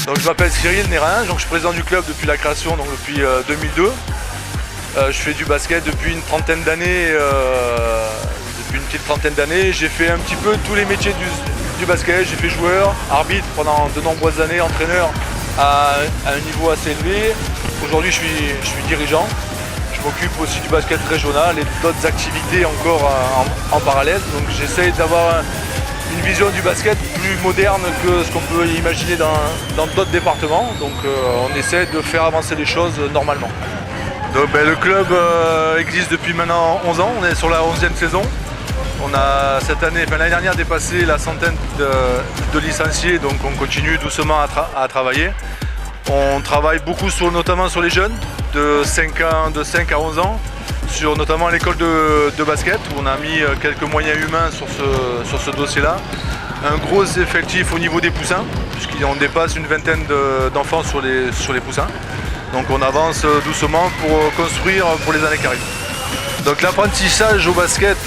Donc je m'appelle Cyril Nérin, donc je suis président du club depuis la création, donc depuis 2002. Je fais du basket depuis une petite trentaine d'années. J'ai fait un petit peu tous les métiers du basket. J'ai fait joueur, arbitre pendant de nombreuses années, entraîneur à un niveau assez élevé. Aujourd'hui je suis dirigeant. Je m'occupe aussi du basket régional et d'autres activités encore en parallèle. Donc j'essaye d'avoir une vision du basket plus moderne que ce qu'on peut imaginer dans d'autres départements. Donc on essaie de faire avancer les choses normalement. Donc, le club existe depuis maintenant 11 ans, on est sur la 11e saison. On a l'année dernière dépassé la centaine de licenciés, donc on continue doucement à travailler. On travaille beaucoup notamment sur les jeunes de 5 à 11 ans, sur notamment l'école de basket où on a mis quelques moyens humains sur ce dossier-là. Un gros effectif au niveau des poussins, puisqu'on dépasse une vingtaine d'enfants sur les poussins. Donc on avance doucement pour construire pour les années qui arrivent. Donc l'apprentissage au basket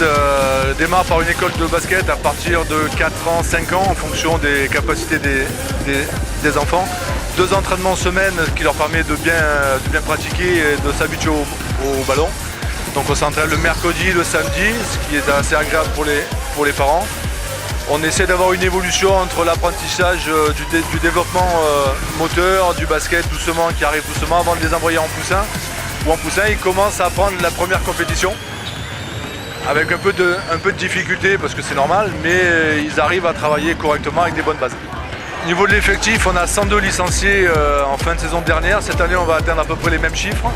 démarre par une école de basket à partir de 4 ans, 5 ans en fonction des capacités des enfants. 2 entraînements semaine qui leur permet de bien pratiquer et de s'habituer au ballon. Donc on s'entraîne le mercredi, le samedi, ce qui est assez agréable pour les parents. On essaie d'avoir une évolution entre l'apprentissage du développement moteur, du basket doucement, qui arrive doucement avant de les envoyer en poussin. Ou en poussin, ils commencent à prendre la première compétition avec un peu de difficulté parce que c'est normal, mais ils arrivent à travailler correctement avec des bonnes bases. Au niveau de l'effectif, on a 102 licenciés en fin de saison dernière. Cette année, on va atteindre à peu près les mêmes chiffres.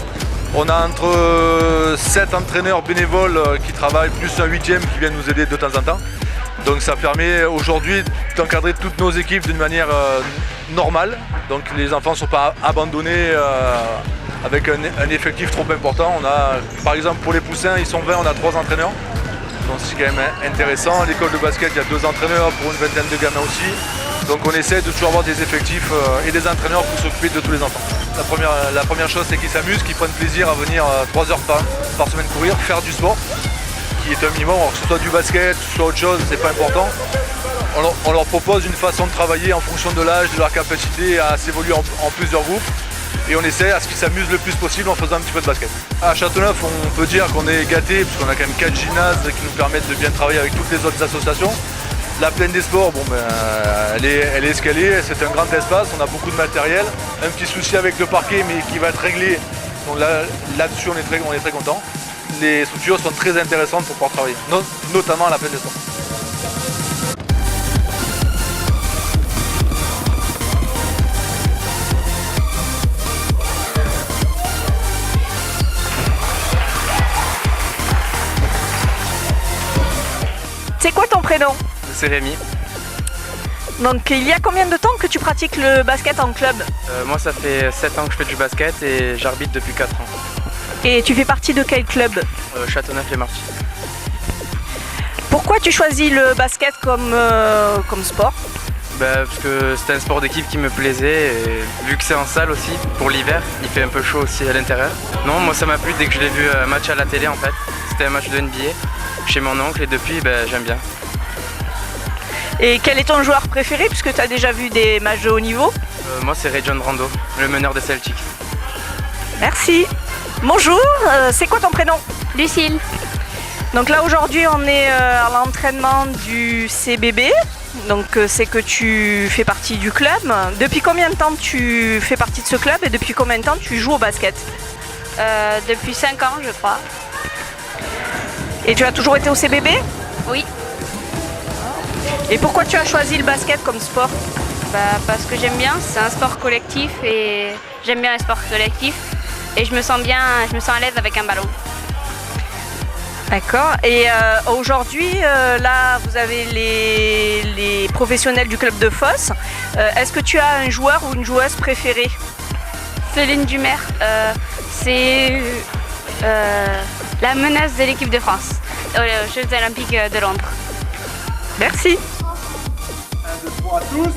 On a entre 7 entraîneurs bénévoles qui travaillent, plus un 8e qui vient nous aider de temps en temps. Donc ça permet aujourd'hui d'encadrer toutes nos équipes d'une manière normale. Donc les enfants ne sont pas abandonnés avec un effectif trop important. On a, par exemple pour les poussins, ils sont 20, on a 3 entraîneurs. Donc c'est quand même intéressant. L'école de basket, il y a 2 entraîneurs pour une vingtaine de gamins aussi. Donc on essaie de toujours avoir des effectifs et des entraîneurs pour s'occuper de tous les enfants. La première chose, c'est qu'ils s'amusent, qu'ils prennent plaisir à venir 3 heures par semaine courir, faire du sport, qui est un minimum, alors que ce soit du basket, que ce soit autre chose, c'est pas important. On leur propose une façon de travailler en fonction de l'âge, de leur capacité à s'évoluer en plusieurs groupes. Et on essaie à ce qu'ils s'amusent le plus possible en faisant un petit peu de basket. À Châteauneuf, on peut dire qu'on est gâté parce qu'on a quand même 4 gymnases qui nous permettent de bien travailler avec toutes les autres associations. La plaine des sports, elle est ce qu'elle est, c'est un grand espace, on a beaucoup de matériel. Un petit souci avec le parquet mais qui va être réglé. Donc là-dessus on est très content. Les structures sont très intéressantes pour pouvoir travailler, notamment à la plaine des sports. C'est quoi ton prénom? C'est Rémi. Donc il y a combien de temps que tu pratiques le basket en club? Moi ça fait 7 ans que je fais du basket et j'arbitre depuis 4 ans. Et tu fais partie de quel club? Châteauneuf-les-Martyrs. Pourquoi tu choisis le basket comme sport? Parce que c'était un sport d'équipe qui me plaisait et vu que c'est en salle aussi, pour l'hiver, il fait un peu chaud aussi à l'intérieur. Non, moi ça m'a plu dès que je l'ai vu un match à la télé en fait. C'était un match de NBA chez mon oncle et depuis j'aime bien. Et quel est ton joueur préféré puisque tu as déjà vu des matchs de haut niveau? Moi c'est Rajon Rondo, le meneur des Celtics. Merci. Bonjour, c'est quoi ton prénom? Lucille. Donc là aujourd'hui on est à l'entraînement du CBB. Donc c'est que tu fais partie du club. Depuis combien de temps tu fais partie de ce club et depuis combien de temps tu joues au basket? Depuis 5 ans je crois. Et tu as toujours été au CBB? Oui. Et pourquoi tu as choisi le basket comme sport? Parce que j'aime bien, c'est un sport collectif et j'aime bien les sports collectifs et je me sens à l'aise avec un ballon. D'accord. Et aujourd'hui, là, vous avez les professionnels du club de Fosse. Est-ce que tu as un joueur ou une joueuse préférée? Céline Dumer, c'est la menace de l'équipe de France aux Jeux Olympiques de Londres. Merci. 1, 2, 3 tous.